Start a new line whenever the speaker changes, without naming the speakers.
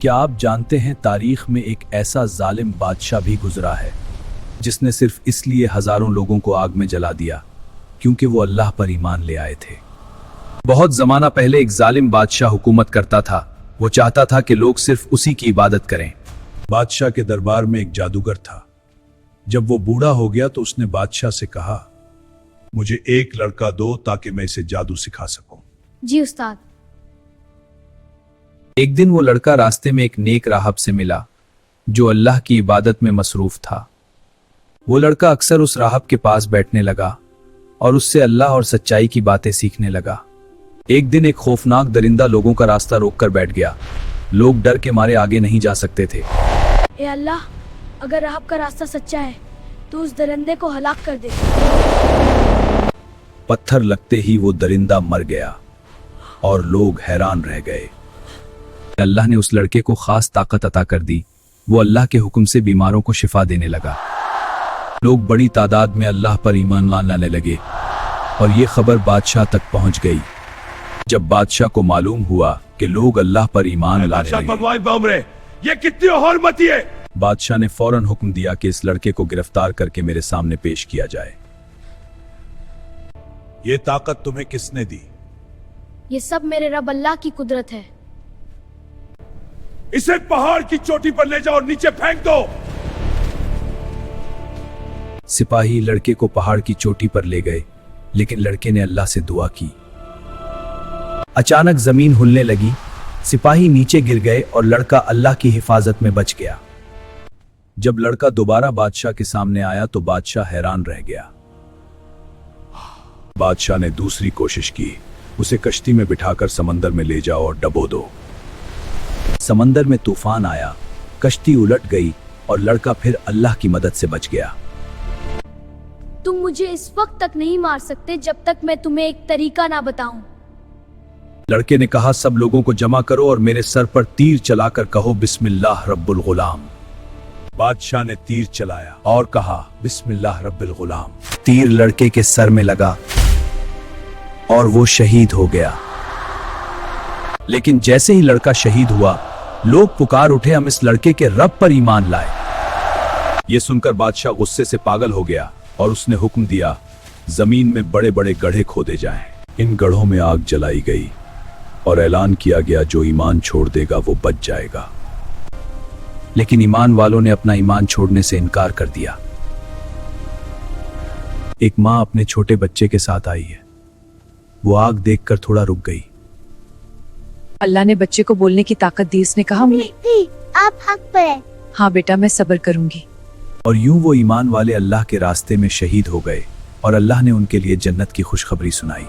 کیا آپ جانتے ہیں تاریخ میں ایک ایسا ظالم بادشاہ بھی گزرا ہے جس نے صرف اس لیے ہزاروں لوگوں کو آگ میں جلا دیا کیونکہ وہ اللہ پر ایمان لے آئے تھے۔ بہت زمانہ پہلے ایک ظالم بادشاہ حکومت کرتا تھا۔ وہ چاہتا تھا کہ لوگ صرف اسی کی عبادت کریں۔
بادشاہ کے دربار میں ایک جادوگر تھا۔ جب وہ بوڑھا ہو گیا تو اس نے بادشاہ سے کہا، مجھے ایک لڑکا دو تاکہ میں اسے جادو سکھا سکوں۔
جی استاد۔
ایک دن وہ لڑکا راستے میں ایک نیک راہب سے ملا جو اللہ کی عبادت میں مصروف تھا۔ وہ لڑکا اکثر اس راہب کے پاس بیٹھنے لگا اور اس سے اللہ اور سچائی کی باتیں سیکھنے لگا۔ ایک دن ایک خوفناک درندہ لوگوں کا راستہ روک کر بیٹھ گیا۔ لوگ ڈر کے مارے آگے نہیں جا سکتے تھے۔
اے اللہ، اگر راہب کا راستہ سچا ہے تو اس درندے کو ہلاک کر دے۔
پتھر لگتے ہی وہ درندہ مر گیا اور لوگ حیران رہ گئے۔ اللہ نے اس لڑکے کو خاص طاقت عطا کر دی۔ وہ اللہ کے حکم سے بیماروں کو شفا دینے لگا۔ لوگ بڑی تعداد میں اللہ پر ایمان لانے لگے اور یہ خبر بادشاہ تک پہنچ گئی۔ جب بادشاہ کو معلوم ہوا کہ لوگ اللہ پر ایمان لانے لگے،
یہ کتنی حرمتی ہے!
بادشاہ نے فوراً حکم دیا کہ اس لڑکے کو گرفتار کر کے میرے سامنے پیش کیا جائے۔
یہ طاقت تمہیں کس نے دی؟
یہ سب میرے رب اللہ کی قدرت ہے۔
اسے پہاڑ کی چوٹی پر لے جاؤ اور نیچے پھینک دو۔
سپاہی لڑکے کو پہاڑ کی چوٹی پر لے گئے، لیکن لڑکے نے اللہ سے دعا کی۔ اچانک زمین ہلنے لگی، سپاہی نیچے گر گئے اور لڑکا اللہ کی حفاظت میں بچ گیا۔ جب لڑکا دوبارہ بادشاہ کے سامنے آیا تو بادشاہ حیران رہ گیا۔
بادشاہ نے دوسری کوشش کی، اسے کشتی میں بٹھا کر سمندر میں لے جاؤ اور ڈبو دو۔
سمندر میں طوفان آیا، کشتی الٹ گئی اور لڑکا پھر اللہ کی مدد سے بچ گیا۔
تم مجھے اس وقت تک نہیں مار سکتے جب تک میں تمہیں ایک طریقہ نہ بتاؤں۔
لڑکے نے کہا، سب لوگوں کو جمع کرو اور میرے سر پر تیر چلا کر کہو بسم اللہ رب الغلام۔
بادشاہ نے تیر چلایا اور کہا، بسم اللہ رب الغلام۔
تیر لڑکے کے سر میں لگا اور وہ شہید ہو گیا۔ لیکن جیسے ہی لڑکا شہید ہوا، لوگ پکار اٹھے، ہم اس لڑکے کے رب پر ایمان لائے۔ یہ سن کر بادشاہ غصے سے پاگل ہو گیا اور اس نے حکم دیا، زمین میں بڑے بڑے گڑھے کھودے جائیں۔ ان گڑھوں میں آگ جلائی گئی اور اعلان کیا گیا، جو ایمان چھوڑ دے گا وہ بچ جائے گا۔ لیکن ایمان والوں نے اپنا ایمان چھوڑنے سے انکار کر دیا۔ ایک ماں اپنے چھوٹے بچے کے ساتھ آئی ہے۔ وہ آگ دیکھ کر تھوڑا رک گئی۔
اللہ نے بچے کو بولنے کی طاقت دی۔ اس نے کہا،
آپ حق پر ہیں۔
ہاں بیٹا، میں صبر کروں گی۔
اور یوں وہ ایمان والے اللہ کے راستے میں شہید ہو گئے اور اللہ نے ان کے لیے جنت کی خوشخبری سنائی۔